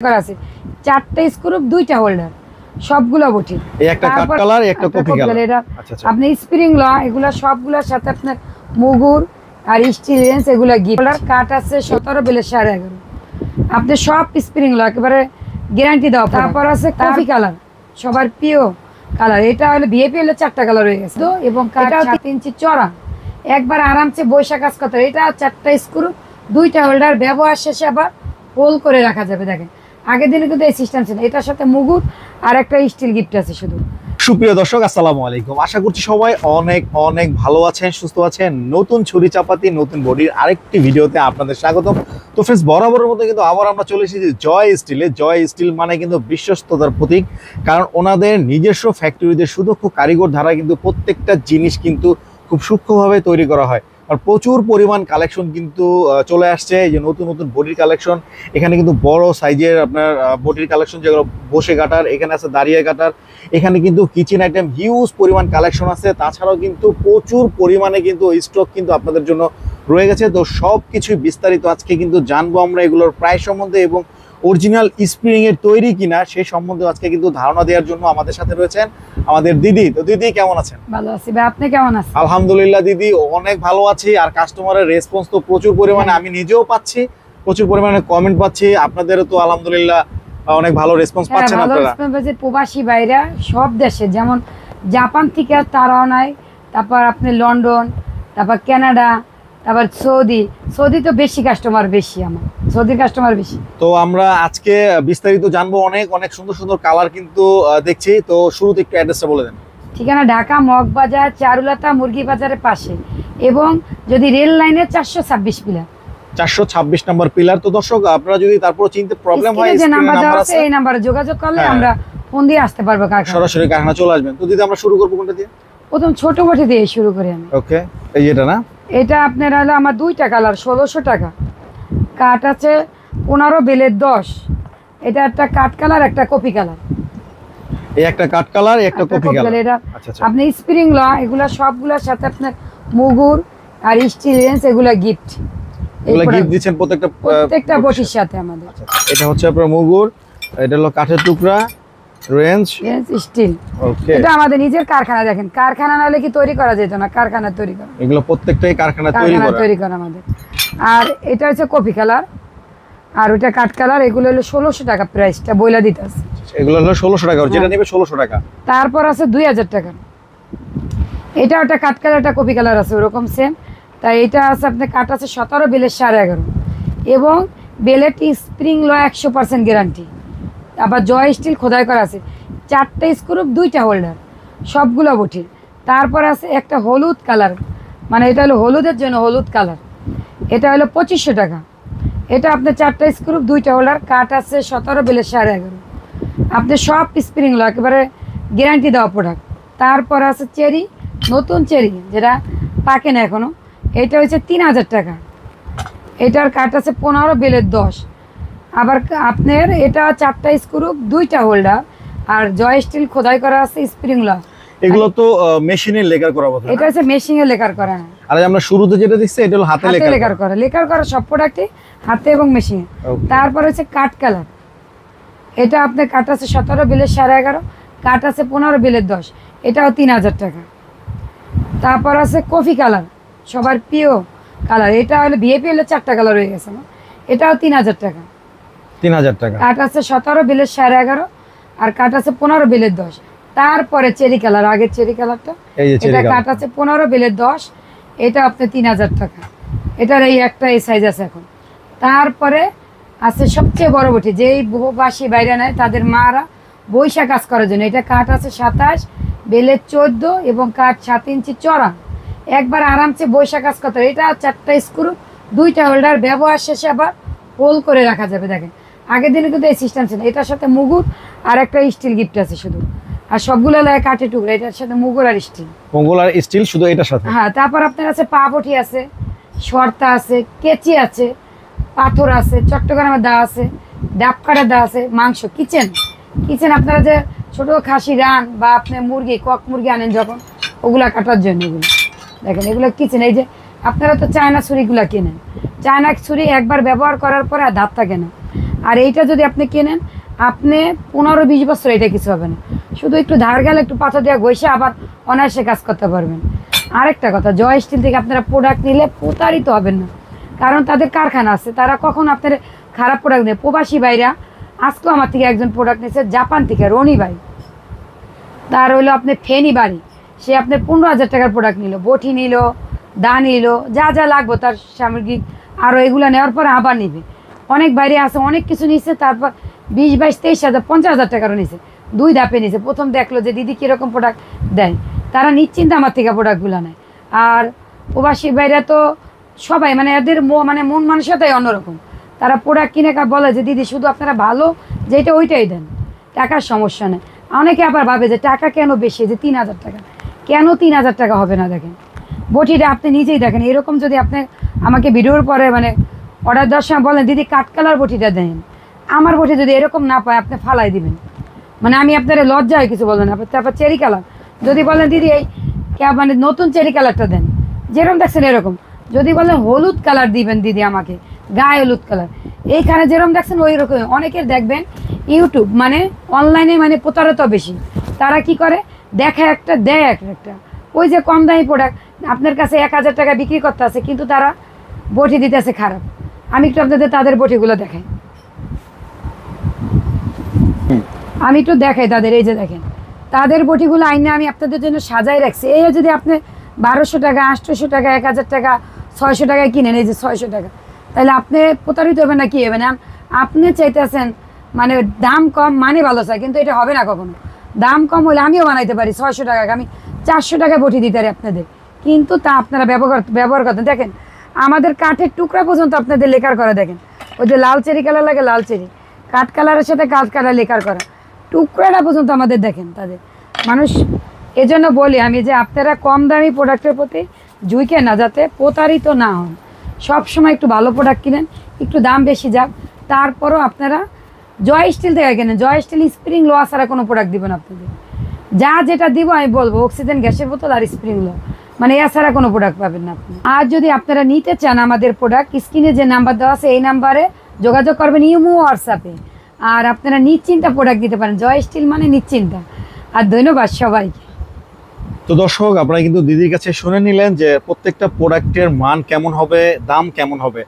আছে চারটা স্ক্রু দুইটা হোল্ডার সবগুলো বটি এই একটা কাট কালার একটা কফি কালার এটা আপনি স্প্রিং ল এগুলা সবগুলোর সাথে আপনার মুগুর আর স্টিল রেঞ্জ এগুলা গিফট হোল্ডার কাট আছে 17 বেলে 11.5 আপনি সব স্প্রিং ল একেবারে গ্যারান্টি দাও। তারপর আছে কফি কালার সবার প্রিয় কালার, এটা হলো ভিআইপি হলো 4টা কালার হয়ে গেছে তো, এবং কাটা 7 ইঞ্চি চড়া একবার আরামসে বৈশা কাজ করতে। এটা 4টা স্ক্রু দুইটা হোল্ডার ব্যবহার শেষে আবার হোল করে রাখা যাবে। দেখেন আগের দিনে কিন্তু এই সিস্টেম ছিল, এটার সাথে মুগুর আর একটা স্টিল গিফট আছে শুধু। সুপ্রিয় দর্শক আসসালামু আলাইকুম, আশা করছি সবাই অনেক অনেক ভালো আছেন, সুস্থ আছেন। নতুন ছুরি চাপাতি নতুন বডির আরেকটি ভিডিওতে আপনাদের স্বাগতম। তো ফ্রেন্ডস, বরাবরের মতো কিন্তু আবার আমরা চলে এসেছি জয় স্টিলে। জয় স্টিল মানে কিন্তু বিশ্বস্ততার প্রতীক, কারণ ওনাদের নিজস্ব ফ্যাক্টরিতে সুদক্ষ কারিগর দ্বারা কিন্তু প্রত্যেকটা জিনিস কিন্তু খুব সূক্ষ্মভাবে তৈরি করা হয়। আর প্রচুর পরিমাণ কালেকশন কিন্তু চলে আসছে, এই যে নতুন নতুন বডির কালেকশন। এখানে কিন্তু বড় সাইজের আপনার বডির কালেকশন, যেগুলো বসে কাটার, এখানে আছে দাঁড়িয়ে কাটার, এখানে কিন্তু কিচেন আইটেম হিউজ পরিমাণ কালেকশন আছে। তাছাড়াও কিন্তু প্রচুর পরিমাণে কিন্তু স্টক কিন্তু আপনাদের জন্য রয়ে গেছে। তো সব কিছুই বিস্তারিত আজকে কিন্তু জানবো আমরা এগুলোর প্রাইস সম্বন্ধে, এবং অরিজিনাল স্প্রিং এর তৈরি কিনা সেই সম্বন্ধে আজকে কিন্তু ধারণা দেওয়ার জন্য আমাদের সাথে রয়েছেন আমাদের দিদি। তো দিদি কেমন আছেন? ভালো আছি ভাই, আপনি কেমন আছেন? আলহামদুলিল্লাহ দিদি, অনেক ভালো আছি। আর কাস্টমারের রেসপন্স তো প্রচুর পরিমাণে, আমি নিজেও পাচ্ছি, প্রচুর পরিমাণে কমেন্ট পাচ্ছি। আপনাদেরও তো আলহামদুলিল্লাহ অনেক ভালো রেসপন্স পাচ্ছেন আপনারা। প্রবাসী বাইরা সব দেশে, যেমন জাপান থেকে তারাও নাই, তারপর আপনি লন্ডন, তারপর কানাডা, তারপর সৌদি তো বেশি কাস্টমার, বেশি আমার সৌদির কাস্টমার বেশি। তো আমরা আজকে বিস্তারিত জানবো, অনেক অনেক সুন্দর সুন্দর কালার কিন্তু দেখছি। তো শুরুতে একটু অ্যাড্রেসটা বলে দেন। ঠিকানা ঢাকা মগবাজার চারুলতা মুরগি বাজারের পাশে, এবং যদি রেল লাইনে 426 পিলার, 426 নম্বর পিলার। তো দর্শক আপনারা যদি তারপর চিনতে প্রবলেম হয়, যে নাম্বার দেওয়া আছে এই নাম্বারে যোগাযোগ করলে আমরা ফোন দিয়ে আসতে পারবো, সরাসরি কারখানা চলে আসবেন। তো দিদি আমরা শুরু করবো কোনটা দিয়ে? প্রথম ছোট বটি দিয়ে শুরু করি আমি। ওকে, এই যেটা না, এটা আপনার হলো আমার 2টা কালার 1600 টাকা, কাট আছে 15 বেলের 10। এটা একটা কাট কালার একটা কফি কালার। এই একটা কাট কালার একটা কফি কালার। এটা আপনি স্প্রিং ল এগুলা সবগুলোর সাথে আপনার মুগুর আর স্টিল রেঞ্জ এগুলা গিফট, এগুলা গিফট দিবেন প্রত্যেকটা বটির সাথে আমাদের। এটা হচ্ছে আপনার মুগুর, এটা হলো কাঠের টুকরা, রেঞ্জ স্টিল। ওকে, এটা আমাদের নিজের কারখানা। দেখেন কারখানা না হলে কি তৈরি করা যেত না, কারখানা তৈরি করা, এগুলো প্রত্যেকটাই কারখানা তৈরি করা আমাদের। আর এটা হচ্ছে কফি কালার, আর ওটা কাট কালার। এগুলো হলো 1600 টাকা প্রাইসটা বইলা দিতেছে। এগুলো হলো 1600 টাকা, যেটা নেবে 1600 টাকা। তারপর আছে 2000 টাকা। এটা ওটা কাট কালার, একটা কফি কালার আছে ওরকম সেম। তাই এটা আছে আপনার কাট আছে 17 বেলের 11.5, এবং বেলেট স্প্রিং ল 100% গ্যারান্টি। আবার জয় স্টিল খোদাই করা আছে, 4টা স্ক্রু 2টা হোল্ডার সবগুলো বটির। তারপর আছে একটা হলুদ কালার, মানে এটা হলো হলুদের জন্য হলুদ কালার। এটা হলো 2500 টাকা। এটা আপনার 4টা স্ক্রু 2টা হোল্ডার, কাট আছে 17 বেলের 11.5। আপনি সব স্প্রিং ল একেবারে গ্যারান্টি দেওয়া প্রোডাক্ট। তারপর আছে চেরি, নতুন চেরি যেটা পাকে না এখনো। এটা হচ্ছে 3000 টাকা। এটার কাট আছে 15 বেলের 10। আবার আপনার এটা 4টা স্ক্রু 2টা হোল্ডার, আর জয় স্টিল খোদাই করা আছে স্প্রিং ল। এগুলো তো মেশিনে লেকার করা হবে। এটা হচ্ছে মেশিনে লেকার করা। আর আমরা শুরুতে যেটা দেখছি এটা হলো হাতে লেকার করা। লেকার করা সব প্রোডাক্টই হাতে এবং মেশিনে। তারপর হচ্ছে কাট কালার। এটা আপনার কাট আছে 17 বেলের 11.5, কাট আছে 15 বেলের 10। এটাও 3000 টাকা। তারপর আছে কফি কালার, সবার প্রিয় কালার। এটা হলো ভিআইপি হলো 4টা কালার হয়ে গেছে। এটাও 3000 টাকা। 3000 টাকা। কাট আছে 17 বেলের 11.5, আর কাট আছে 15 বেলের 10। তারপরে চেরি কালার, আগের চেরি কালারটা, এটা কাট আছে 15 বেলের 10। এটা আপনি 3000 টাকা। এটার এই একটা এই সাইজ আছে এখন। তারপরে আছে সবচেয়ে বড় বটি, যেই বহুবাসী বাইরে নেয় তাদের মারা বৈশা কাজ করার জন্য। এটা কাট আছে 27 বেলের 14, এবং কাট 7 ইঞ্চি চড়া একবার আরামসে বৈশা কাজ করতে। এটা 4টা স্ক্রু 2টা হোল্ডার ব্যবহার শেষে আবার হোল করে রাখা যাবে। দেখেন আগের দিনে কিন্তু এই সিস্টেম ছিল, এটার সাথে মুগুর আর একটা স্টিল গিফট আছে শুধু। আর সবগুলো লাগে কাঠের টুকরা, এটার সাথে মুগুর আর স্টিল। মুগুর আর স্টিল শুধু এটার সাথে। হ্যাঁ, তারপর আপনার আছে পা বটি আছে, শর্তা আছে, কেচি আছে, পাথর আছে, চট্টগ্রামের দা আছে, ডাব কাটার দা আছে, মাংস কিচেন আপনারা যে ছোট খাসি রান বা আপনি মুরগি কক মুরগি আনেন যখন, ওগুলা কাটার জন্য এগুলো। দেখেন এগুলো কিচেন। এই যে আপনারা তো চায়না ছুরিগুলা কেনেন, চায়না ছুরি একবার ব্যবহার করার পরে আর ধার থাকে না। আর এইটা যদি আপনি কেনেন, আপনি 15-20 বছর এটা কিছু হবে না, শুধু একটু ধার গেলে একটু পাথর দিয়ে ঘষে আবার অনায়াসে কাজ করতে পারবেন। আরেকটা কথা, জয় স্টিল থেকে আপনারা প্রোডাক্ট নিলে প্রতারিত হবেন না, কারণ তাদের কারখানা আছে, তারা কখন আপনার খারাপ প্রোডাক্ট নেয়। প্রবাসী ভাইরা আজকেও আমার থেকে একজন প্রোডাক্ট নিয়েছে জাপান থেকে, রনি ভাই, তার হইলো আপনি ফেনি বাড়ি, সে আপনার 15,000 টাকার প্রোডাক্ট নিল, বটি নিল, দা নিল, যা যা লাগবে তার সামগ্রিক, আরও এগুলো নেওয়ার পরে আবার নিবে। অনেক বাইরে আছে, অনেক কিছু নিচ্ছে, তারপর 20, 22, 23,000, 50,000 টাকারও নিছে, 2 ধাপে নিছে। প্রথম দেখলো যে দিদি কীরকম প্রোডাক্ট দেয়, তারা নিশ্চিন্তে আমার থেকে প্রোডাক্টগুলো নেয়। আর প্রবাসী বাইরে তো সবাই মানে এদের মানে মন মানসিকতাই অন্যরকম, তারা প্রোডাক্ট কিনে বলে যে দিদি শুধু আপনারা ভালো যেটা ওইটাই দেন, টাকার সমস্যা নেই। অনেকে আবার ভাবে যে টাকা কেন বেশি, যে 3,000 টাকা, কেন 3,000 টাকা হবে না? দেখেন বটিটা আপনি নিজেই দেখেন, এরকম যদি আপনি আমাকে ভিডিওর পরে মানে অর্ডার দেওয়ার সময় বলেন দিদি কাঠ কালার বটিটা দেন, আমার বটি যদি এরকম না পায় আপনি ফালাই দিবেন, মানে আমি আপনার লজ্জা হয় কিছু বলবেন। তারপর চেরি কালার যদি বলেন দিদি এই মানে নতুন চেরি কালারটা দেন, যেরকম দেখছেন এরকম। যদি বলেন হলুদ কালার দিবেন দিদি আমাকে, গায়ে হলুদ কালার, এইখানে যেরকম দেখছেন ওই রকম। অনেকের দেখবেন ইউটিউব মানে অনলাইনে মানে প্রতারতা বেশি, তারা কি করে দেখায় একটা দেয় একটা, ওই যে কম দামি প্রোডাক্ট আপনার কাছে 1,000 টাকা বিক্রি করতে আছে, কিন্তু তারা বটি দিতেছে খারাপ। আমি একটু আপনাদের তাদের বটিগুলো দেখাই, আমি একটু দেখাই তাদের, এই যে দেখেন তাদের বটিগুলো আইনে আমি আপনাদের জন্য সাজাই রাখছি। এই যদি আপনি 1200 টাকা, 800 টাকা, 1,000 টাকা, 600 টাকায় কিনেন, এই যে 600 টাকা, তাহলে আপনি প্রতারিত হবেন না? কি হবে না? আপনি চাইতেছেন মানে দাম কম মানে ভালো চাই, কিন্তু এটা হবে না কখনো। দাম কম হলে আমিও বানাইতে পারি 600 টাকা, আমি 400 টাকায় বটি দিতে পারি আপনাদের, কিন্তু তা আপনারা ব্যবহার করতেন। দেখেন আমাদের কাঠের টুকরা পর্যন্ত আপনাদের লেকার করা, দেখেন ওই যে লাল চেরি কালার লাগে, লাল চেরি কাঠ কালারের সাথে কাঠ কালার লেকার করা, টুকরাটা পর্যন্ত আমাদের দেখেন তাদের মানুষ। এজন্য বলি আমি যে আপনারা কম দামি প্রোডাক্টের প্রতি ঝুঁকে না, যাতে প্রতারিত না হন। সবসময় একটু ভালো প্রোডাক্ট কিনেন, একটু দাম বেশি যাক, তারপরও আপনারা জয় স্টিল থেকে কেনেন। জয় স্টিল স্প্রিং লোয়া ছাড়া কোনো প্রোডাক্ট দিবেন আপনাদের, যা যেটা দিব আমি বলবো অক্সিজেন গ্যাসের বোতল আর স্প্রিং লো, মানে এছাড়া কোনো প্রোডাক্ট পাবেন না আপনি। আর যদি আপনারা নিতে চান আমাদের প্রোডাক্ট, স্ক্রিনে যে নাম্বার দেওয়া আছে এই নাম্বারে যোগাযোগ করবেন, ইমো হোয়াটসঅ্যাপে, আর আপনারা নিশ্চিন্তা প্রোডাক্ট দিতে পারেন। জয় স্টিল মানে নিশ্চিন্তা। আর ধন্যবাদ সবাইকে। তো দর্শক, আপনারা কিন্তু দিদির কাছে শুনে নিলেন যে প্রত্যেকটা প্রোডাক্টের মান কেমন হবে, দাম কেমন হবে।